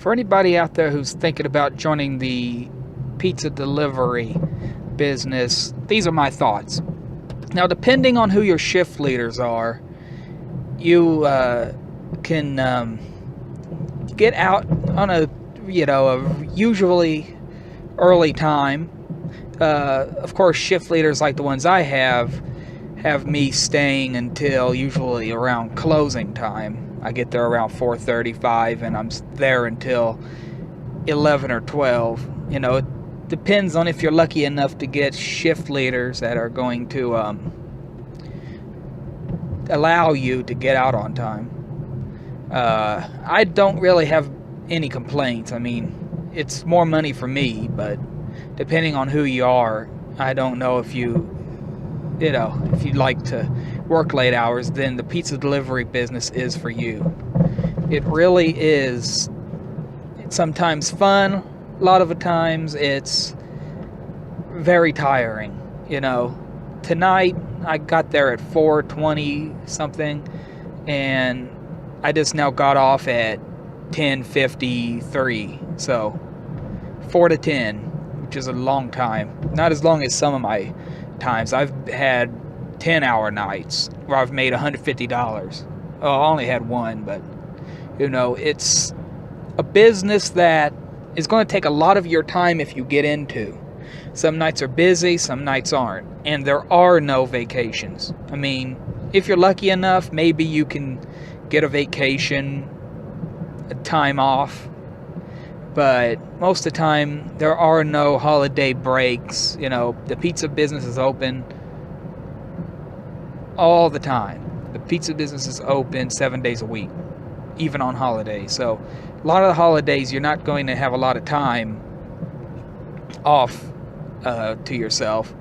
For anybody out there who's thinking about joining the pizza delivery business, these are my thoughts. Now, depending on who your shift leaders are, you can get out on a usually early time. Of course, shift leaders like the ones I have me staying until usually around closing time. I get there around 4:35 and I'm there until 11 or 12. It depends on if you're lucky enough to get shift leaders that are going to allow you to get out on time. I don't really have any complaints. I mean, it's more money for me, but depending on who you are, I don't know if if you'd like to work late hours, then the pizza delivery business is for you. It really is. It's sometimes fun. A lot of the times it's very tiring. Tonight I got there at 4:20 something, and I just now got off at 10:53. So 4 to 10, which is a long time. Not as long as some of my times. I've had 10-hour nights where I've made $150. Oh, I only had one, but it's a business that is going to take a lot of your time if you get into. Some nights are busy, some nights aren't, and there are no vacations. I mean, if you're lucky enough, maybe you can get a vacation, a time off, but most of the time there are no holiday breaks. The pizza business is open all the time. The pizza business is open 7 days a week, even on holidays. So a lot of the holidays you're not going to have a lot of time off to yourself.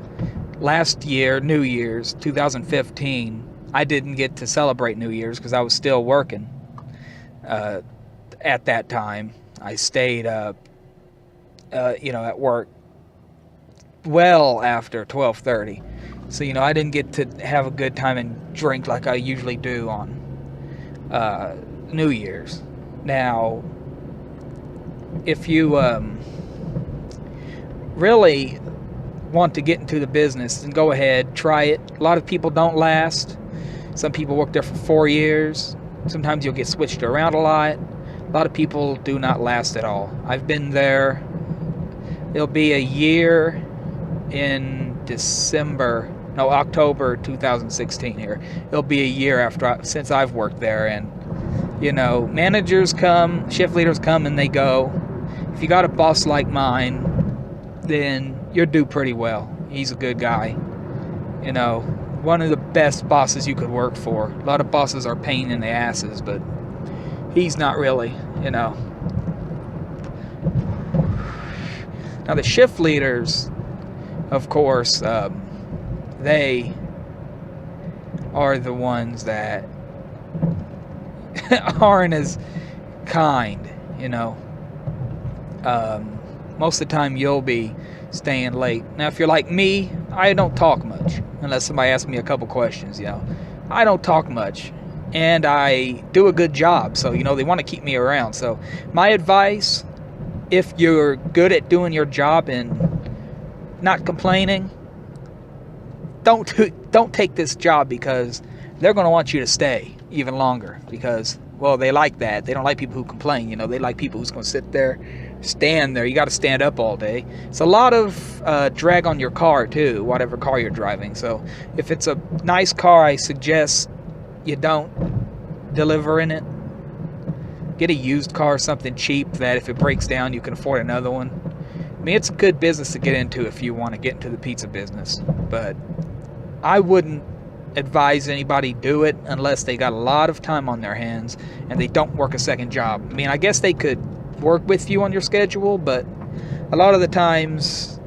Last year, New Year's 2015, I didn't get to celebrate New Year's because I was still working at that time. I stayed at work well after 12:30. So, I didn't get to have a good time and drink like I usually do on New Year's. Now, if you really want to get into the business, then go ahead, try it. A lot of people don't last. Some people work there for 4 years. Sometimes you'll get switched around a lot. A lot of people do not last at all. I've been there. It'll be a year in October 2016 here. It'll be a year since I've worked there, and managers come, shift leaders come and they go. If you got a boss like mine, then you'll do pretty well. He's a good guy. One of the best bosses you could work for. A lot of bosses are pain in the asses, but he's not really. Now the shift leaders, of course, they are the ones that aren't as kind. Most of the time you'll be staying late. Now, if you're like me, I don't talk much unless somebody asks me a couple questions. I don't talk much, and I do a good job, so they want to keep me around. So my advice, if you're good at doing your job and not complaining, don't take this job, because they're going to want you to stay even longer, because they like that. They don't like people who complain. They like people who's going to sit there, stand there. You got to stand up all day. It's a lot of drag on your car too, whatever car you're driving. So if it's a nice car, I suggest you don't deliver in it. Get a used car, something cheap that if it breaks down you can afford another one. I mean, it's a good business to get into if you want to get into the pizza business, but I wouldn't advise anybody do it unless they got a lot of time on their hands and they don't work a second job. I mean, I guess they could work with you on your schedule, but a lot of the times,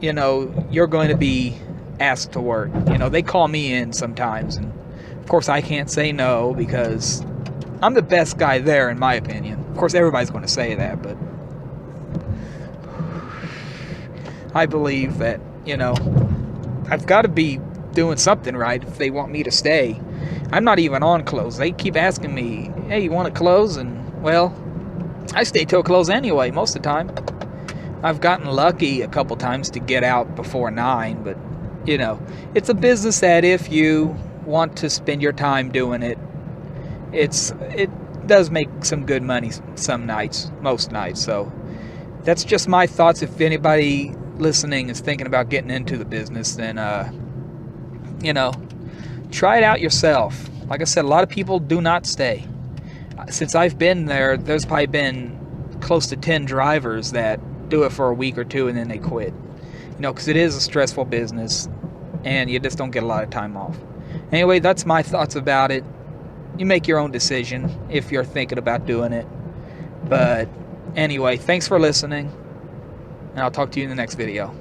you're going to be asked to work. They call me in sometimes, and of course I can't say no because I'm the best guy there, in my opinion. Of course, everybody's going to say that, but I believe that, I've got to be doing something right if they want me to stay. I'm not even on close. They keep asking me, hey, you want to close? And, well, I stay till close anyway, most of the time. I've gotten lucky a couple times to get out before 9, but, you know, it's a business that if you want to spend your time doing it, it does make some good money some nights, most nights. So that's just my thoughts. If anybody listening is thinking about getting into the business, then, you know, try it out yourself. Like I said, a lot of people do not stay. Since I've been there, there's probably been close to 10 drivers that do it for a week or two and then they quit. You know, because it is a stressful business and you just don't get a lot of time off. Anyway, that's my thoughts about it. You make your own decision if you're thinking about doing it. But anyway, thanks for listening, and I'll talk to you in the next video.